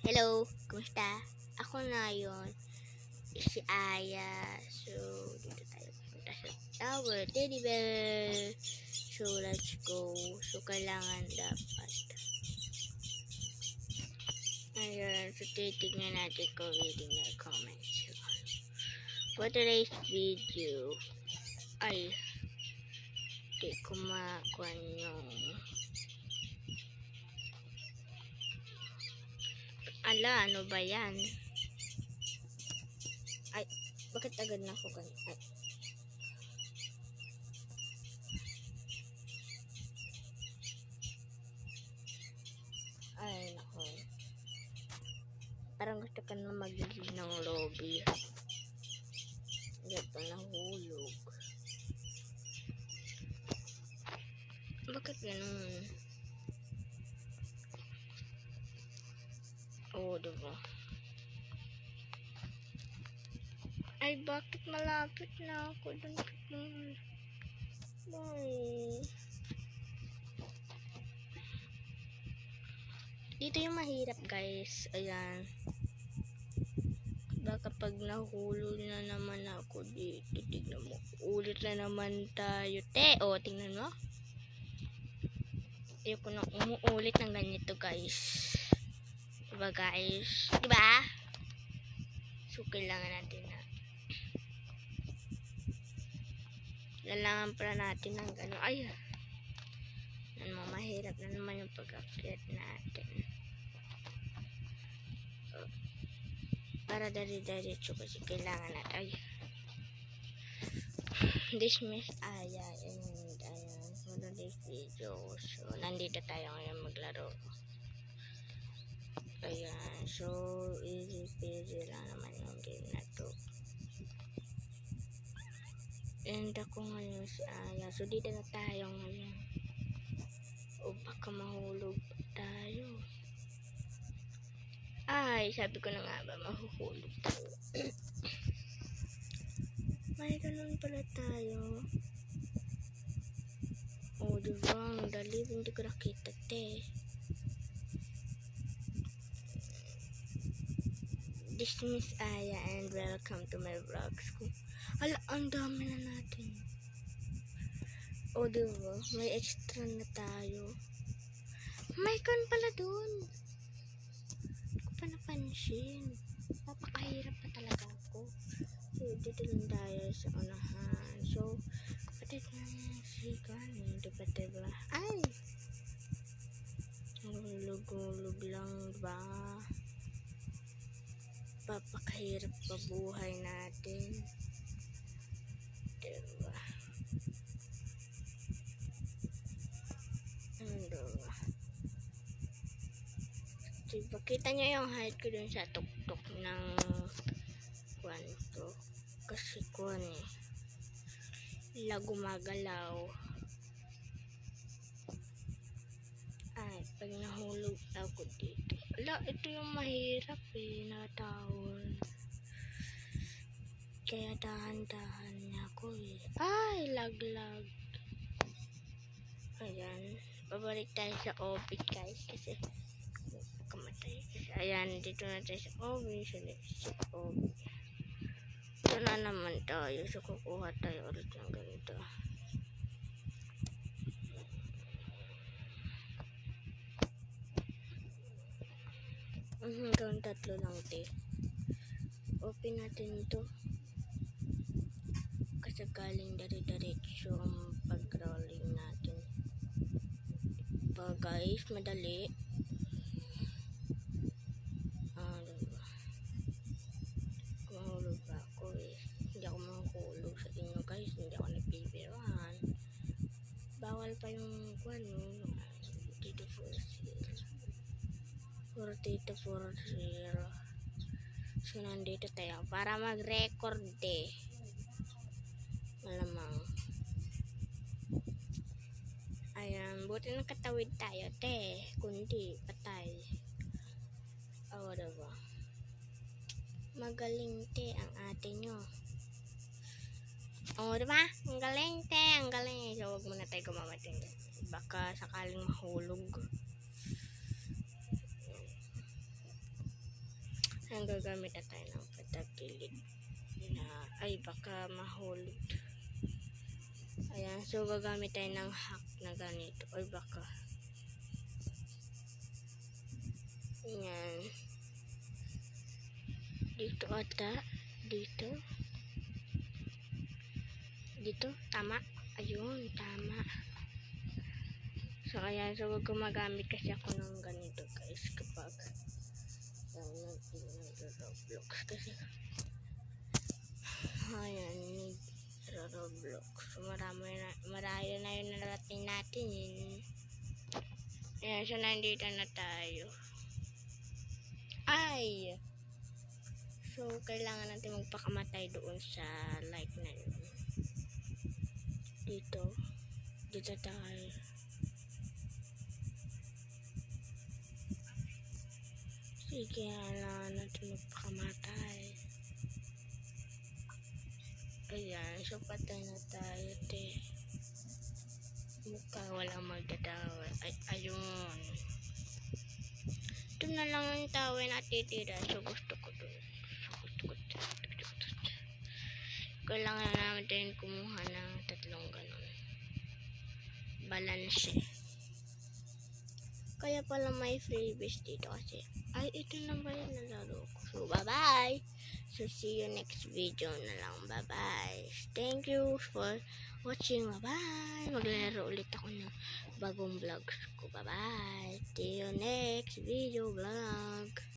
Hello, kumusta? Ako na yun, si Aya. So, dito tayo punta sa tower, teddy bear. So, let's go. So, kailangan dapat. Ayan, so titignan natin kung reading na comments. For today's video, ay, di ko makuha yung ano ba yan? Ay, bakit agad na ako ganyan? Ay, nako. Parang gusto ka na mag-leave ng lobby. Gato nahulog. Bakit ganun? Oo, diba? Ay, bakit malapit na ako dun? Bye. Dito yung mahirap, guys. Ayan. Baka pag nahulog na naman ako dito, tignan mo. Ulit na naman tayo. O, tingnan mo. Ayoko na umuulit ng ganito, guys. Diba, guys? Diba? So, kailangan natin na. Kailangan pala natin ng gano'n. Ay! Mahirap na naman yung pag-update natin. Para dari-diretso kasi kailangan natin. Ay! Dismiss Aya and ayan. For this video. So, nandito tayo ngayon maglaro. Ayan. So, easy lang naman yung game na to. And ako ngayon si Aya. So, dito na tayo ngayon. O baka mahulog tayo. Ay, sabi ko na nga ba, mahuhulog tayo. May ganun pala tayo. O, diba? Ang dali, hindi ko nakita, te. Dismiss Aya and welcome to my vlogs. Hala, ang dami na natin. O, diba? May extra na tayo. May con pala dun. Hindi ko pa napansin. Papakahirap pa talaga ako. So, dito lang tayo sa unahan. So, kapatid na si Gani. Diba? Ay! Hulog-hulog lang, diba? Papakahirap pa buhay natin. Diba? Diba? Kita nyo yung height ko dun sa tuktok ng kwanto. Kasi kwan eh. Gumagalaw. Ay, pag nahulog ako dito. Ala, ito yung mahirap eh. Natawon. Kaya dahan-dahan niya ako eh. Ay, lag. Ayan. Babalik tayo sa orbit, guys. Kasi kamatay. Kasi ayan, dito na tayo sa orbit. Sa orbit. Ito na naman tayo. So, kukuha tayo ulit ng ganito. Hanggang 3 lang, te. Open natin ito. Kasi galing dari-diretso ang pag-rolling natin. Guys, madali. Diba? Mahulog ba ako eh. Hindi ako mahulog sa inyo, guys. Hindi ako nagbibiruan. Bawal pa yung Tito 40. So, nandito tayo para mag-record eh. Malamang. Ayan, buti nakatawid tayo, te. Kundi, patay. O, diba? Magaling, te, ang ate nyo. O, diba? Ang galing, te. Ang galing. So, huwag muna tayo gumamatay. Baka sakaling mahulog. Ang gagamit na tayo ng patagilid na ay baka mahulog. Ayan, so gagamit tayo ng hack na ganito. Ay baka. Ayan. Dito ata. Dito. Dito. Tama. Ayun, tama. So, ayan. So, gumagamit kasi ako ng ganito, guys. Kapag nag-Roblox kasi. Ayan. Roblox. So, marami na yun narating natin yun. Ayan. So, nandito na tayo. Ay! So, kailangan natin magpakamatay doon sa like na yun. Dito tayo. Sige, kailangan natin magpakamatay. Ayan, so patay na tayo, te. Mukha walang magdadawa. Ay, ayun. Ito na lang ang tawa na titira. So, gusto ko doon. Kailangan natin kumuha ng tatlong ganun. Balance. Kaya pala may freebies dito kasi. Ay, ito na ba yung nalaro ko? So, bye-bye! So, see you next video na lang. Bye-bye! Thank you for watching. Bye-bye! Maglalaro ulit ako ng bagong vlogs ko. Bye-bye! See you next video vlog.